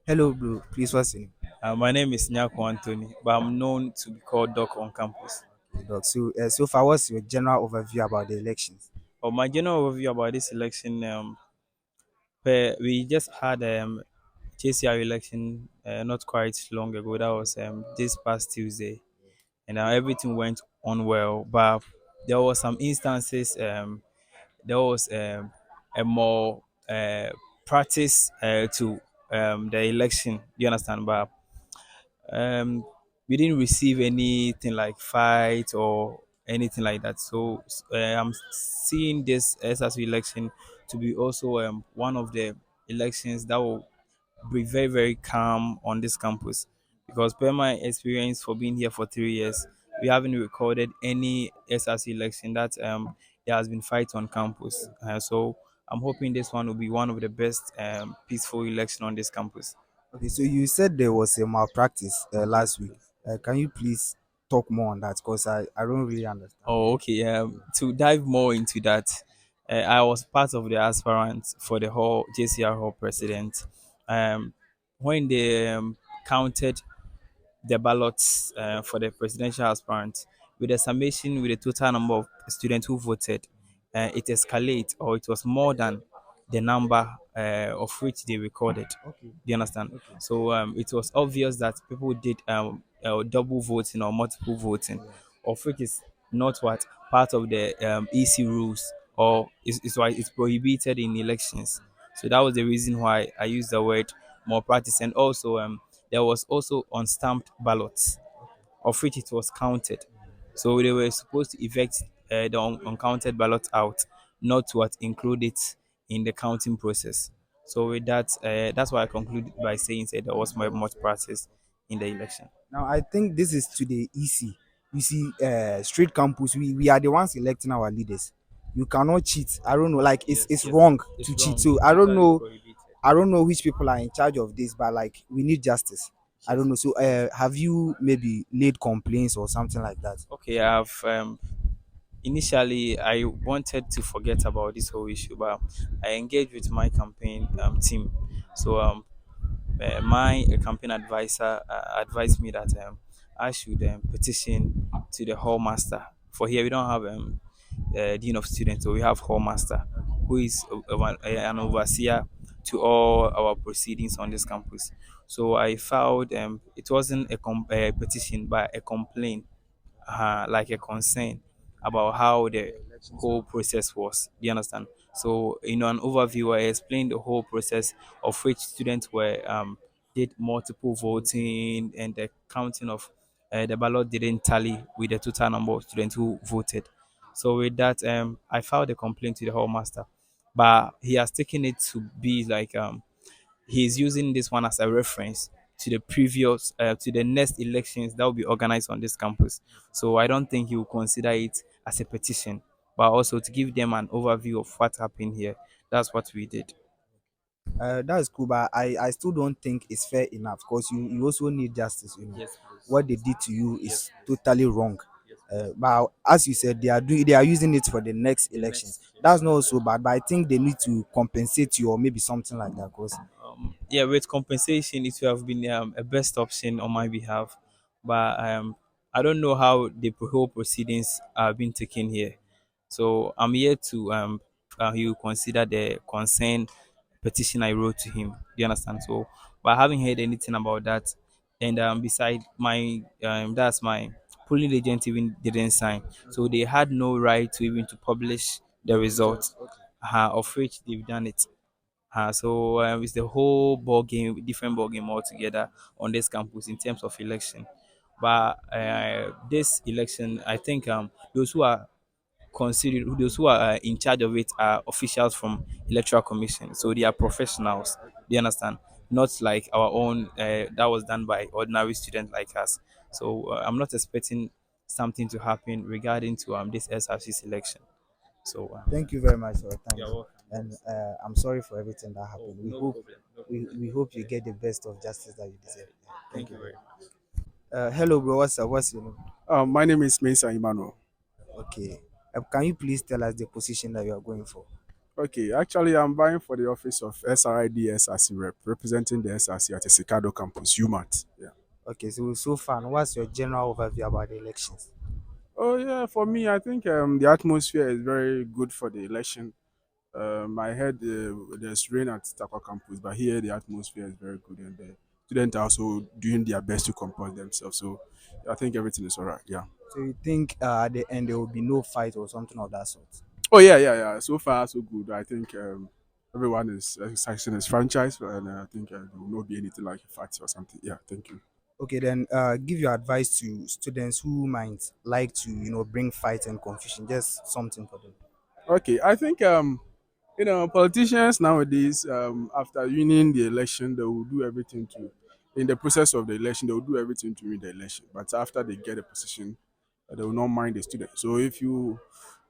Hello, bro. Please, what's your name? My name is Nyako Anthony, but I'm known to be called Doc on campus. Okay, Doc. So far, what's your general overview about the elections? My general overview about this election, we just had JCR election not quite long ago. That was this past Tuesday, and everything went on well. But there was some instances. There was a more practice to the election. You understand? But um, we didn't receive anything like fight or anything like that. So I'm seeing this SRC election to be also one of the elections that will be very very calm on this campus, because per my experience for being here for 3 years, we haven't recorded any SRC election that there has been fight on campus. So I'm hoping this one will be one of the best peaceful election on this campus. Okay, so you said there was a malpractice Yes, last week. please. Can you please talk more on that? Because I don't really understand. Oh, okay. To dive more into that, I was part of the aspirants for the whole JCR Hall president. Um, when they counted the ballots for the presidential aspirant, with the summation with the total number of students who voted, it escalated, or it was more than the number of which they recorded. Okay, Do you understand? okay. So it was obvious that people did double voting or multiple voting, Yeah. of which is not what part of the EC rules, or is why it's prohibited in elections. So that was the reason why I used the word more practice. And also there was also unstamped ballots, of which it was counted. So they were supposed to effect the uncounted ballot out, not what include it in the counting process. So with that, that's why I concluded by saying that there was much practice in the election. Now I think this is to the EC. You see, street campus. We are the ones electing our leaders. You cannot cheat. I don't know. Like Yes, it's yes, wrong it's to cheat. wrong. So It's I don't totally know. prohibited. I don't know which people are in charge of this, but like we need justice. I don't Yes. know. So have you maybe laid complaints or something like that? Okay, I've initially I wanted to forget about this whole issue, but I engaged with my campaign team. So my campaign advisor advised me that I should petition to the hall master. For here, we don't have dean of students, so we have hall master, who is an overseer to all our proceedings on this campus. So I filed, it wasn't a petition, but a complaint, like a concern about how the whole process was. Do you understand? So, in an overview, I explained the whole process, of which students were did multiple voting, and the counting of the ballot didn't tally with the total number of students who voted. So with that, I filed a complaint to the hall master, but he has taken it to be like he's using this one as a reference to the previous to the next elections that will be organized on this campus. So I don't think he will consider it as a petition, but also to give them an overview of what happened here. That's what we did. That's cool, but I still don't think it's fair enough because you also need justice. Yes, please. What they did to you Yes, is please. totally wrong. Yes, please. But as you said, they are using it for the next The elections. next That's election. not so bad, but I think they need to compensate you or maybe something like that. Because Yeah, with compensation, it would have been a best option on my behalf, but I don't know how the whole proceedings are being taken here. So I'm here to he will consider the concern petition I wrote to him. Do you understand? So, but I haven't heard anything about that. And beside my that's my polling agent even didn't sign, so they had no right to even to publish the the results, results. Okay. of which they've done it. So it's the whole ball game, different ball game altogether on this campus in terms of election. But this election, I think those who are in charge of it are officials from Electoral Commission. So they are professionals. Do you understand? Not like our own that was done by ordinary students like us. So I'm not expecting something to happen regarding to this SRC selection. So Thank you very much for your time, you're bro. welcome. And I'm sorry for everything that Oh, happened. no problem. No problem. We hope you get the best of justice that you deserve. Yeah, thank Thank you you very very much. much. Hello, bro. What's up? What's your name? My name is Mesa Emmanuel. Okay. Can you please tell us the position that you are going for? Okay, actually, I'm buying for the office of SRID SRC rep, representing the SRC at the Sikado campus, umat. Yeah. Okay, so far, what's your general overview about the elections? Oh yeah, for me, I think the atmosphere is very good for the election. I heard there's rain at Takwa campus, but here the atmosphere is very good, and the students are also doing their best to compose themselves. So I think everything is alright. Yeah. So you think at the end there will be no fight or something of that sort? Oh yeah, yeah, yeah. So far, so good. I think everyone is exercising his franchise, and I think there will not be anything like a fight or something. Yeah, thank you. Okay, then give your advice to students who might like to, bring fight and confusion. Just something for them. Okay, I think politicians nowadays, after winning the election, they will do everything to, in the process of the election, they will do everything to win the election. But after they get a position, they will not mind the student. So if you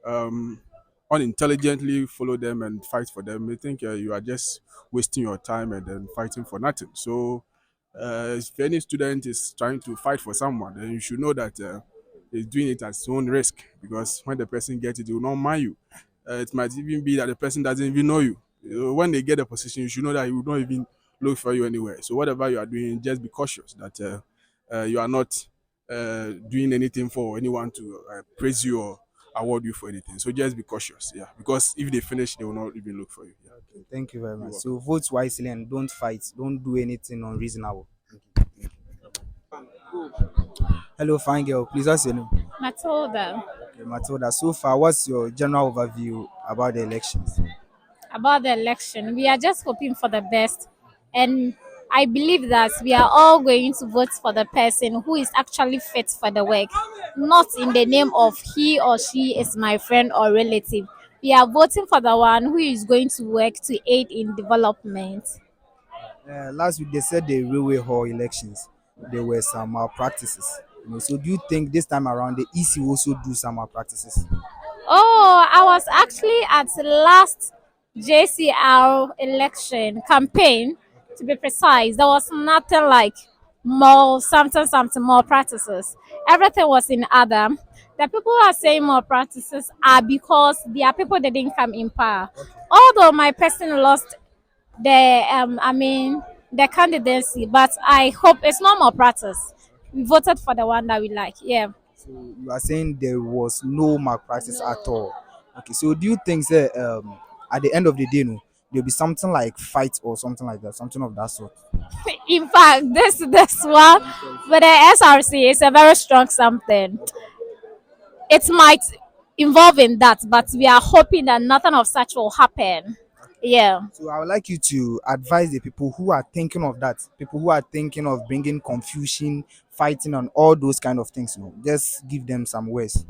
um, unintelligently follow them and fight for them, they think you are just wasting your time and then fighting for nothing. So if any student is trying to fight for someone, then you should know that he's doing it at his own risk, because when the person gets it, he will not mind you. It might even be that the person doesn't even know you. When they get a position, you should know that he will not even look for you anywhere. So whatever you are doing, just be cautious that you are not doing anything for anyone to praise you or award you for anything. So just be cautious, yeah. Because if they finish, they will not even look for you. Yeah. Okay, thank you very You're much. welcome. So vote wisely and don't fight. Don't do anything unreasonable. Thank you. Thank you. Hello, fine girl. Please, what's your name? Matilda. Okay, Matilda. So far, what's your general overview about the elections? About the election, we are just hoping for the best. And I believe that we are all going to vote for the person who is actually fit for the work, not in the name of he or she is my friend or relative. We are voting for the one who is going to work to aid in development. Last week they said the railway hall elections there were some malpractices. So do you think this time around the EC will also do some malpractices? Oh, I was actually at last JCR election campaign. To be precise, there was nothing like more something more practices. Everything was in order. The people who are saying more practices are because there are people that didn't come in power. Although my person lost the the candidacy, but I hope it's not more practice. We voted for the one that we like. Yeah. So you are saying there was no malpractice at all. Okay, so do you think that at the end of the day, no, there'll be something like fight or something like that, something of that sort? In fact, this one for the SRC is a very strong something. It might involve in that, but we are hoping that nothing of such will happen. Yeah. So I would like you to advise the people who are thinking of that, people who are thinking of bringing confusion, fighting, and all those kind of things. Just give them some words.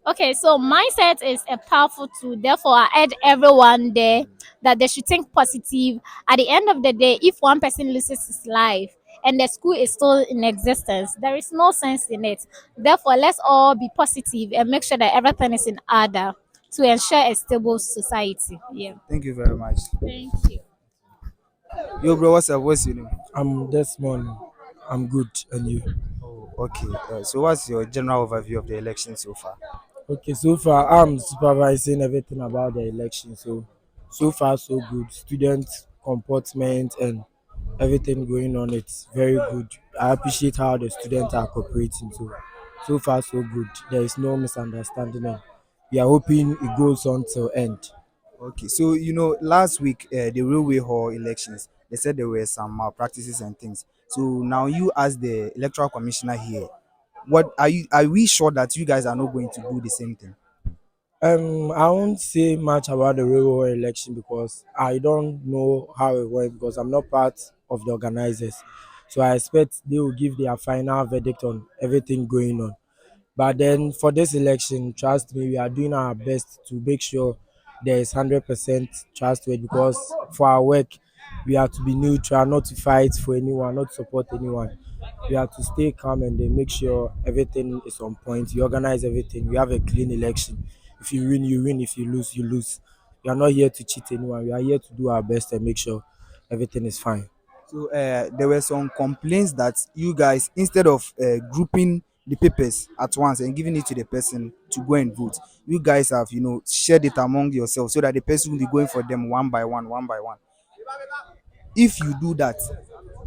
Okay, so mindset is a powerful tool. Therefore, I urge everyone there that they should think positive. At the end of the day, if one person loses his life and the school is still in existence, there is no sense in it. Therefore, let's all be positive and make sure that everything is in order to ensure a stable society. Yeah. Thank you very much. Thank you. Yo, bro, what's up? What's your name? I'm this morning. I'm good, and you? Oh, okay. So what's your general overview of the election so far? Okay, so far I'm supervising everything about the election. So far so good. Student comportment and everything going on. It's very good. I appreciate how the students are cooperating. So far so good. There is no misunderstanding, and we are hoping it goes on till end. Okay, so last week the railway hall elections, they said there were some malpractices and things. So now you, as the electoral commissioner here, what are you? Are we sure that you guys are not going to do the same thing? I won't say much about the railway election because I don't know how it went because I'm not part of the organizers. So I expect they will give their final verdict on everything going on. But then for this election, trust me, we are doing our best to make sure there is 100% trustworthy because for our work, we have to be neutral, not to fight for anyone, not to support anyone. We have to stay calm and then make sure everything is on point. We organize everything. We have a clean election. If you win, you win. If you lose, you lose. We are not here to cheat anyone. We are here to do our best and make sure everything is fine. So there were some complaints that you guys, instead of grouping the papers at once and giving it to the person to go and vote. You guys have, shared it among yourselves so that the person will be going for them one by one, one by one. If you do that,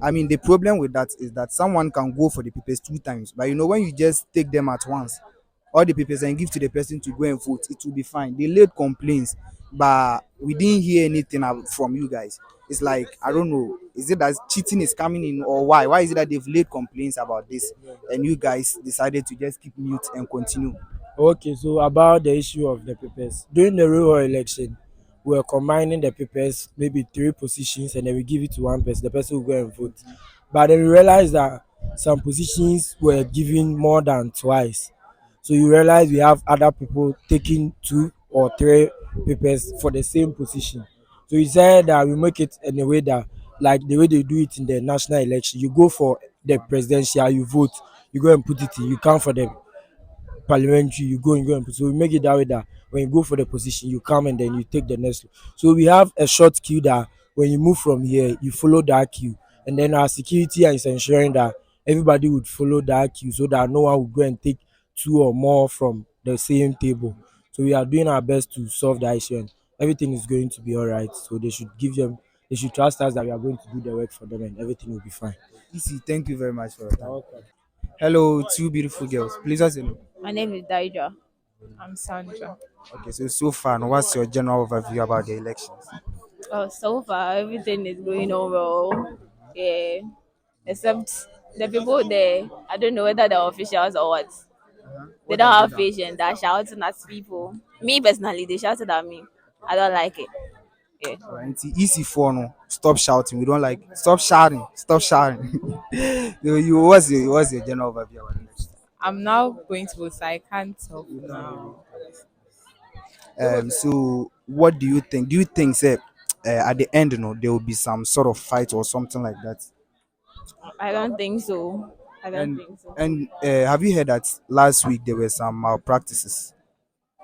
I mean, the problem with that is that someone can go for the papers 2 times, but when you just take them at once, all the papers, and give to the person to go and vote, it will be fine. They laid complaints, but we didn't hear anything from you guys. It's like, I don't know, is it that cheating is coming in, or why is it that they've laid complaints about this and you guys decided to just keep mute and continue? Okay, so about the issue of the papers. During the rural election, we were combining the papers, maybe three positions, and then we give it to one person, the person will go and vote. But then we realized that some positions were given more than twice. So you realize we have other people taking two or three papers for the same position. So he said that we make it in a way that, like the way they do it in the national election, you go for the presidential, you vote, you go and put it in, you count for them parliamentary, you go and put. So we make it that way that when you go for the position, you come and then you take the next one. So we have a short queue that when you move from here, you follow that queue. And then our security is ensuring that everybody would follow that queue so that no one will go and take two or more from the same table. So we are doing our best to solve that issue and everything is going to be all right. So they should trust us that we are going to do the work for them and everything will be fine. Easy, thank you very much for your time. Hello, two beautiful girls. Please, what's your name? My name is Daija. I'm Sandra. Okay, so far, now, what's your general overview about the elections? Oh, so far everything is going on well. Yeah, except the people there. I don't know whether they're officials or what. They What don't have they have done? patience. They're shouting at people. Me personally, they shouted at me. I don't like it. Yeah. Alright, it's easy for no. Stop shouting. We don't like. Stop shouting. Stop shouting. What's your general overview about the elections? I'm now going to vote, so I can't tell for now. So what do you think? Do you think, say, at the end, there will be some sort of fight or something like that? I don't think so. I don't And think so. have you heard that last week there were some malpractices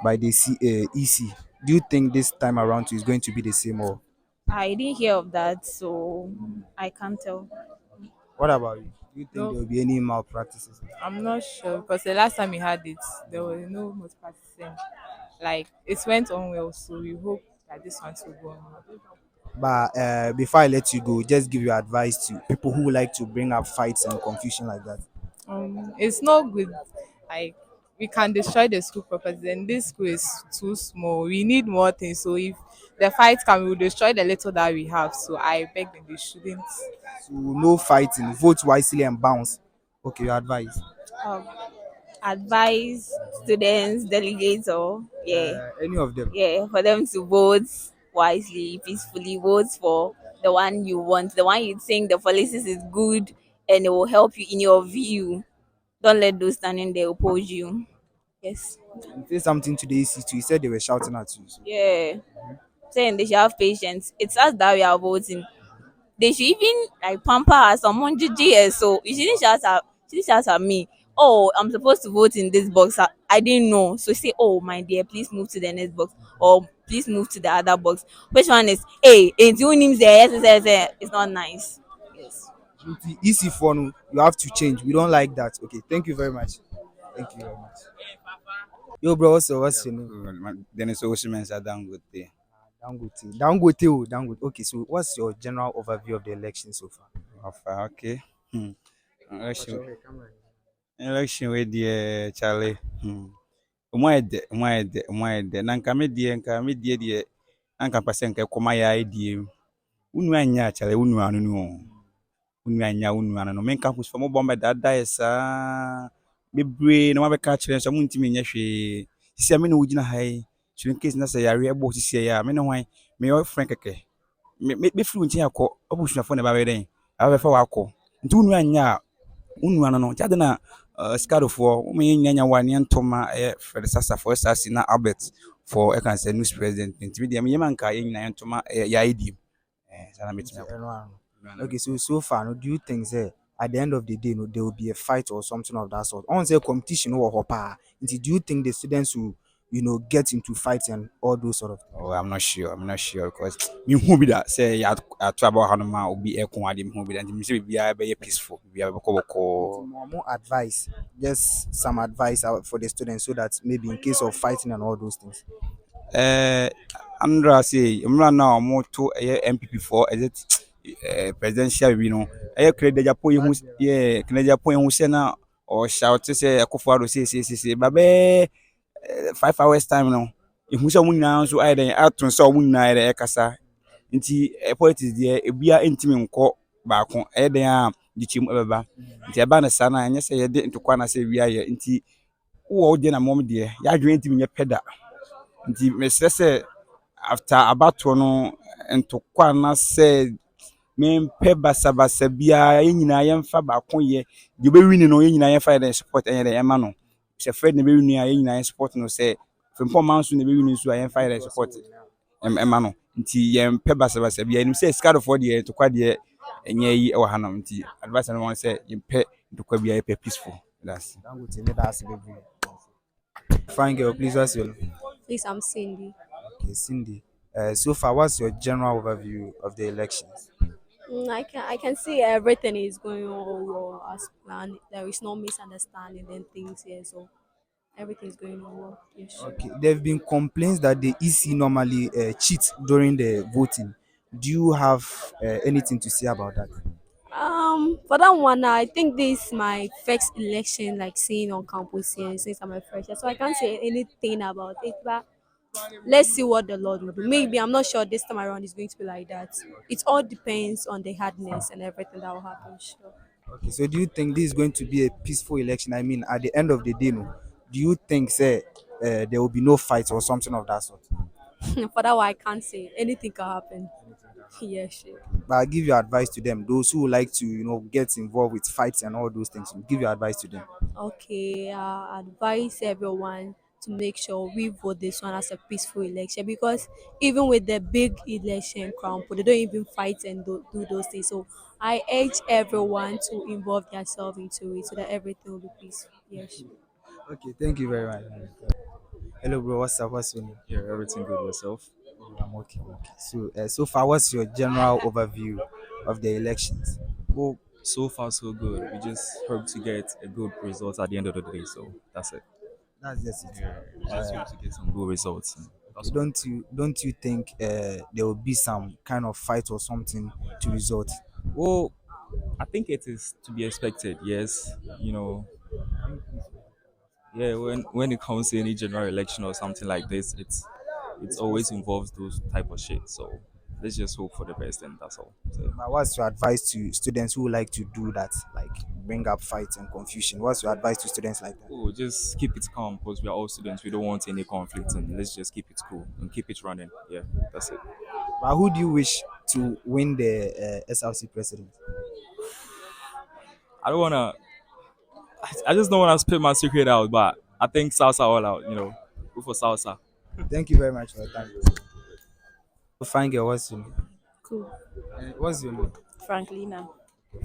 by the EC? Do you think this time around is going to be the same, or I didn't hear of that, so I can't tell. what about you? Do you think No, there will be any malpractices? I'm not sure because the last time we had it, there was no much practicing. Like it went on well, so we hope that this one will go on well. But before I let you go, just give your advice to people who like to bring up fights and confusion like that. It's not good. Like we can destroy the school property, and this school is too small. We need more things. So if the fight can, we will destroy the little that we have. So I beg them they shouldn't. So no fighting, vote wisely and bounce. Okay, your advice. Um, Advise students, delegates, or yeah, Any of them. yeah, for them to vote wisely, peacefully. Vote for the one you want, the one you think the policies is good and it will help you in your view. Don't let those standing there oppose you. Yes. You say something to the EC2. He said they were shouting at you. So. Yeah. Saying they should have patience. It's us that we are voting. They should even like pamper us on GGS. So you shouldn't shout at me. Oh, I'm supposed to vote in this box. I didn't know. So say, oh my dear, please move to the next box. Or please move to the other box. Which one is hey, it's your name's there, yes, it's not nice. Yes. Easy for no, you have to change. We don't like that. Okay, thank you very much. Thank you very much. Yo, bro, what's your name? Dennis Osimhen Dangote. Dangote. Dangote, oh, Dangote. Okay, so what's your general overview of the election so far? Okay. Election with the Charlie. Mwede. Nanka me die nanka pase nke koma ya die. Unu anya Charlie unu anu no. Unu anu no. Menka kusfa mo bomba dada esa. Bebre na mabeka kire so muntimi nya hwe. Sisi ame na wugina hai. Chiri case na say yare ebo sisi ya. Me no hwan. Me your friend keke. Me flu nchi akọ. Obusunafo na ba we den. Aba fa wakọ. Nti unu anya unu anu no. Ti ade na Scarofo, we nyanya one yantoma for the Sasa for SRC na Albert for I can say news president. Nti me man ka yen yantoma ya idi. Sana meet me. Okay, so far, no, do you think say at the end of the day, no, there will be a fight or something of that sort? On say competition or hopa. Do you think the students will, get into fights and all those sort of things? Oh, I'm not sure. I'm not sure because me who be that say ya to about Hanuma will be a kwadi who be that me say be peaceful. We are boko. More advice, just some advice out for the students so that maybe in case of fighting and all those things. Eh, Andra say, I'm now more to a MPP for is it presidential, credit Japan who's yeah, Canada Japan who say now or shout to say a Kofaro say, babe, 5 hours time no. If we saw one now, so I then out to saw one night a cassa. Nti politics deɛ ebia ntimi nkɔ baako ɛyɛ den a gyikyim ɛbɛba nti ɛba ne saa na ɛnyɛ sɛ yɛde ntokwa na sɛ ewia yɛ nti wowɔ wo deɛ na mmom deɛ yɛadwene ntimi nyɛ pɛ da nti mesrɛ sɛ after abatoɔ no ntokwa na sɛ mempɛ basabasa biara yɛn nyinaa yɛmfa baako yɛ deɛ ɔbɛwini no yɛn nyinaa yɛmfa yɛ dɛn support ɛnyɛ dɛn ɛma no sɛ Fred na ɛbɛwini a yɛn nyinaa yɛ support no sɛ Frimpong nso na ɛbɛwini nso a yɛmfa yɛ dɛn support ɛma no nti yɛmpɛ basabasa biara ɛnim sɛ sikadofoɔ deɛ ntokwa deɛ ɛnyɛ yi ɛwɔ hanom nti advice no wɔn sɛ yɛmpɛ ntokwa biara yɛpɛ peaceful that's Fine girl, please, what's your name? Please, I'm Cindy. Okay, Cindy. So far, what's your general overview of the elections? I can see everything is going on well as planned. There is no misunderstanding and things here, so everything is going on well. Yes. Okay, there have been complaints that the EC normally cheat during the voting. Do you have anything to say about that? For that one, I think this is my first election, like seeing on campus here since I'm a fresher, so I can't say anything about it. But let's see what the Lord will do. Maybe I'm not sure this time around is going to be like that. It all depends on the hardness and everything that will happen. Sure. Okay, so do you think this is going to be a peaceful election? I mean, at the end of the day, no, do you think, say, there will be no fights or something of that sort? For that one, I can't say anything can happen. Yeah, sure. But I give your advice to them. Those who like to, get involved with fights and all those things, give your advice to them. Okay, advise everyone to make sure we vote this one as a peaceful election because even with the big election crown, they don't even fight and do those things. So I urge everyone to involve themselves into it so that everything will be peaceful. Yes. Okay, thank you very much. Hello, bro. What's up? What's your name? Yeah, everything good yourself? I'm okay. I'm okay. So far, what's your general overview of the elections? Well, so far so good. We just hope to get a good result at the end of the day. So that's it. That's just it. Yeah, we just hope to get some good results. And that's all. Don't you think there will be some kind of fight or something to result? Well, I think it is to be expected. Yes, yeah. When it comes to any general election or something like this, it's always involves those type of shit. So let's just hope for the best, and that's all. So, But what's your advice to students who like to do that, like bring up fights and confusion? What's your advice to students like that? oh, just keep it calm because we are all students. We don't want any conflict, and let's just keep it cool and keep it running. Yeah, that's it. But who do you wish to win the SRC president? I don't wanna. I just don't wanna spit my secret out, but I think salsa all out. Go for salsa. Thank you very much for your time. Fine girl, what's your name? Cool. What's your name? Franklina.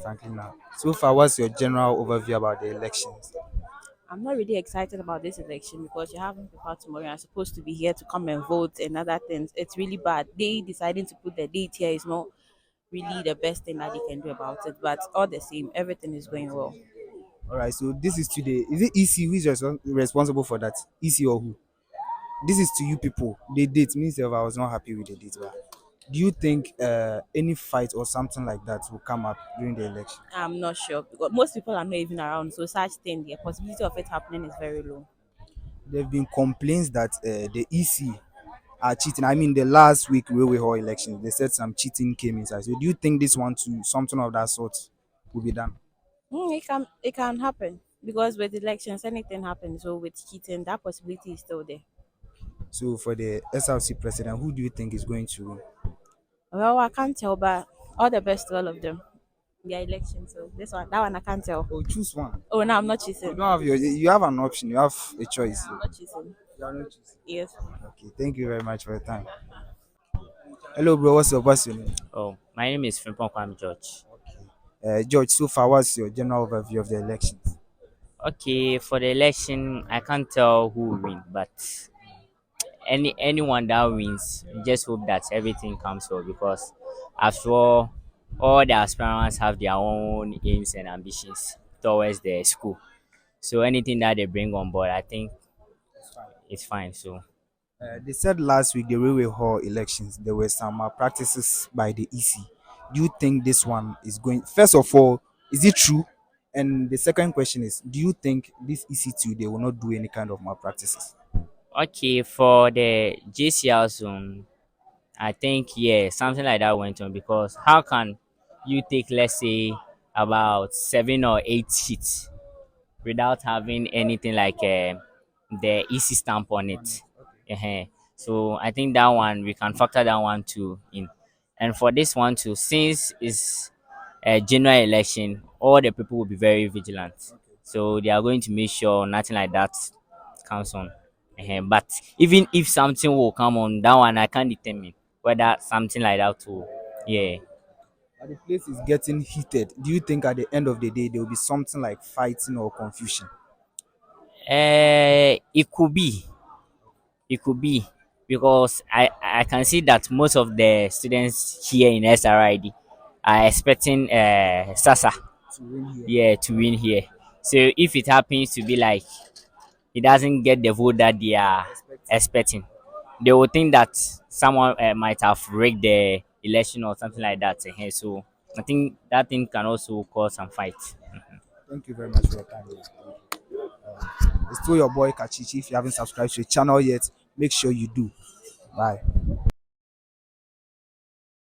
Franklin now. So far, what's your general overview about the elections? I'm not really excited about this election because you're having people tomorrow. You're supposed to be here to come and vote and other things. It's really bad. They deciding to put the date here is not really the best thing that they can do about it. But all the same, everything is going well. All right, so this is today. Is it EC who is responsible for that? EC or who? This is to you people. The date means if I was not happy with the date. But do you think any fight or something like that will come up during the election? I'm not sure because most people are not even around. So such thing, the possibility of it happening is very low. There have been complaints that the EC are cheating. I mean, the last week railway hall elections, they said some cheating came inside. So do you think this one too, something of that sort, will be done? It can happen because with elections anything happens. So with cheating, that possibility is still there. So for the SRC president, who do you think is going to win? Well, I can't tell, but all the best to all of them. Their election, so that one I can't tell. Oh, choose one. Oh no, I'm not You choosing. don't have you have an option. You have a choice. I'm not choosing. You are not choosing. Yes. Okay, thank you very much for your time. Hello, bro. What's your name? Oh, my name is Frimpong George. George. So far, what's your general overview of the elections? Okay, for the election, I can't tell who will win, but anyone that wins, we just hope that everything comes well because after all the aspirants have their own aims and ambitions towards the school. So anything that they bring on board, I think it's fine. So They said last week the railway hall elections there were some practices by the EC. Do you think this one is going? First of all, is it true? And the second question is, do you think this EC2 they will not do any kind of malpractices? okay, for the JCR zone, I think yeah, something like that went on because how can you take let's say about 7 or 8 sheets without having anything like the EC stamp on it? uh So I think that one we can factor that one too in. And for this one too, since it's a general election, all the people will be very vigilant. So they are going to make sure nothing like that comes on. But even if something will come on, that one I can't determine whether something like that will. Yeah. The place is getting heated. Do you think at the end of the day there will be something like fighting or confusion? It could be. It could be because I can see that most of the students here in SRID are expecting Sasa, To win here. yeah, to win here. So if it happens to be like he doesn't get the vote that they are expecting, they will think that someone might have rigged the election or something like that. So I think that thing can also cause some fight. Thank you very much for your time. It's still your boy Kachichi. If you haven't subscribed to the channel yet, make sure you do. Bye.